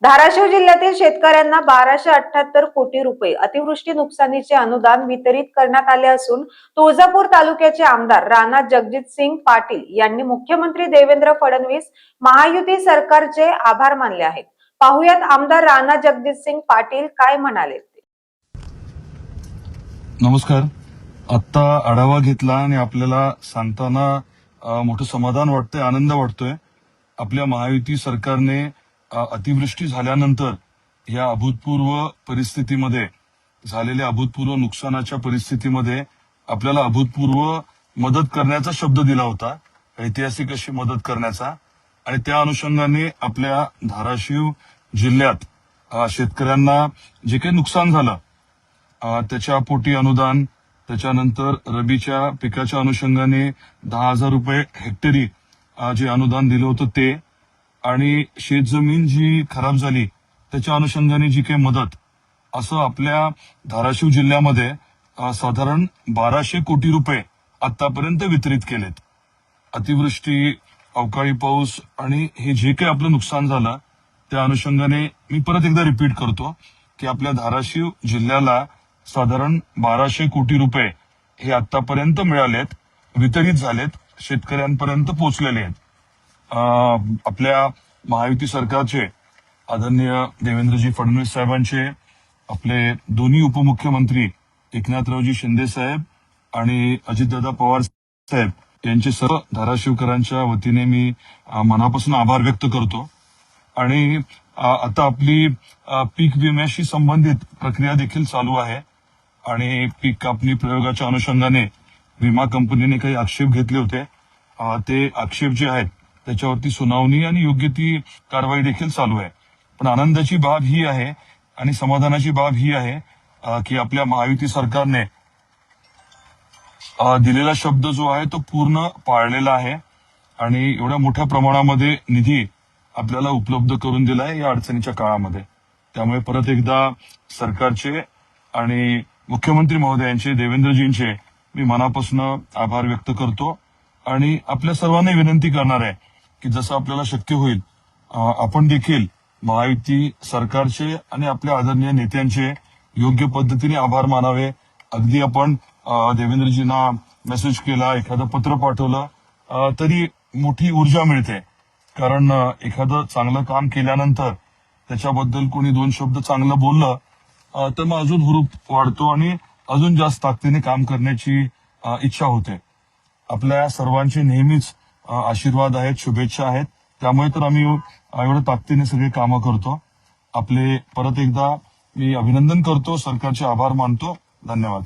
धाराशिव जिल्ह्यातील शेतकऱ्यांना 1278 कोटी रुपये अतिवृष्टी नुकसानीचे अनुदान वितरित करण्यात आले असून तुळजापूर तालुक्याचे आमदार राणा जगजितसिंग पाटील यांनी मुख्यमंत्री देवेंद्र फडणवीस महायुती सरकारचे आभार मानले आहेत। पाहुयात आमदार राणा जगजितसिंग पाटील काय म्हणाले। नमस्कार। आता आढावा घेतला आणि आपल्याला सांगताना मोठं समाधान वाटतंय, आनंद वाटतोय। आपल्या महायुती सरकारने अतिवृष्टी झाल्यानंतर या अभूतपूर्व परिस्थितीमध्ये झालेल्या अभूतपूर्व नुकसानाच्या परिस्थितीमध्ये आपल्याला अभूतपूर्व मदत करण्याचा शब्द दिला होता, ऐतिहासिक अशी मदत करण्याचा। आणि त्या अनुषंगाने आपल्या धाराशिव जिल्ह्यात शेतकऱ्यांना जे काही नुकसान झालं त्याच्या पोटी अनुदान, त्याच्यानंतर रबीच्या पिकाच्या अनुषंगाने 10,000 रुपये हेक्टरी जे अनुदान दिलं होतं ते, आणि शेतजमीन जी खराब झाली त्याच्या अनुषंगाने जी काही मदत, असं आपल्या धाराशिव जिल्ह्यामध्ये साधारण 1200 कोटी रुपये आतापर्यंत वितरित केलेत। अतिवृष्टी, अवकाळी पाऊस आणि हे जे काही आपलं नुकसान झालं त्या अनुषंगाने मी परत एकदा रिपीट करतो की आपल्या धाराशिव जिल्ह्याला साधारण 1200 कोटी रुपये हे आतापर्यंत मिळालेत, वितरित झालेत, शेतकऱ्यांपर्यंत पोहोचलेले आहेत। आपल्या महायुती सरकारचे आदरणीय देवेंद्रजी फडणवीस साहेबांचे, आपले दोन्ही उपमुख्यमंत्री एकनाथरावजी शिंदे साहेब आणि अजितदादा पवार साहेब यांचे सर्व धाराशिवकरांच्या वतीने मी मनापासून आभार व्यक्त करतो। आणि आता आपली पीक विम्याशी संबंधित प्रक्रिया देखील चालू आहे आणि पीक कापणी प्रयोगाच्या अनुषंगाने विमा कंपनीने काही आक्षेप घेतले होते, ते आक्षेप जे आहेत त्याच्यावरती सुनावणी आणि योग्य ती कारवाई देखील चालू आहे। पण आनंदाची बाब ही आहे आणि समाधानाची बाब ही आहे की आपल्या महायुती सरकारने दिलेला शब्द जो आहे तो पूर्ण पाळलेला आहे आणि एवढ्या मोठ्या प्रमाणामध्ये निधी आपल्याला उपलब्ध करून दिला आहे या अडचणीच्या काळामध्ये। त्यामुळे परत एकदा सरकारचे आणि मुख्यमंत्री महोदयांचे, देवेंद्रजींचे मी मनापासून आभार व्यक्त करतो आणि आपल्या सर्वांना विनंती करणार आहे की जसं आपल्याला शक्य होईल आपण देखील महायुती सरकारचे आणि आपल्या आदरणीय नेत्यांचे योग्य पद्धतीने आभार मानावे। अगदी आपण देवेंद्रजींना मेसेज केला, एखादं पत्र पाठवलं तरी मोठी ऊर्जा मिळते, कारण एखादं चांगलं काम केल्यानंतर त्याच्याबद्दल कोणी दोन शब्द चांगलं बोललं तर मग अजून हुरूप वाढतो आणि अजून जास्त ताकदीने काम करण्याची इच्छा होते। आपल्या सर्वांचे नेहमीच आशीर्वाद आहेत, शुभेच्छा आहेत, त्यामुळे तर आम्ही एवढं ताकदीने सगळे कामं करतो। आपले परत एकदा मी अभिनंदन करतो, सरकारचे आभार मानतो। धन्यवाद।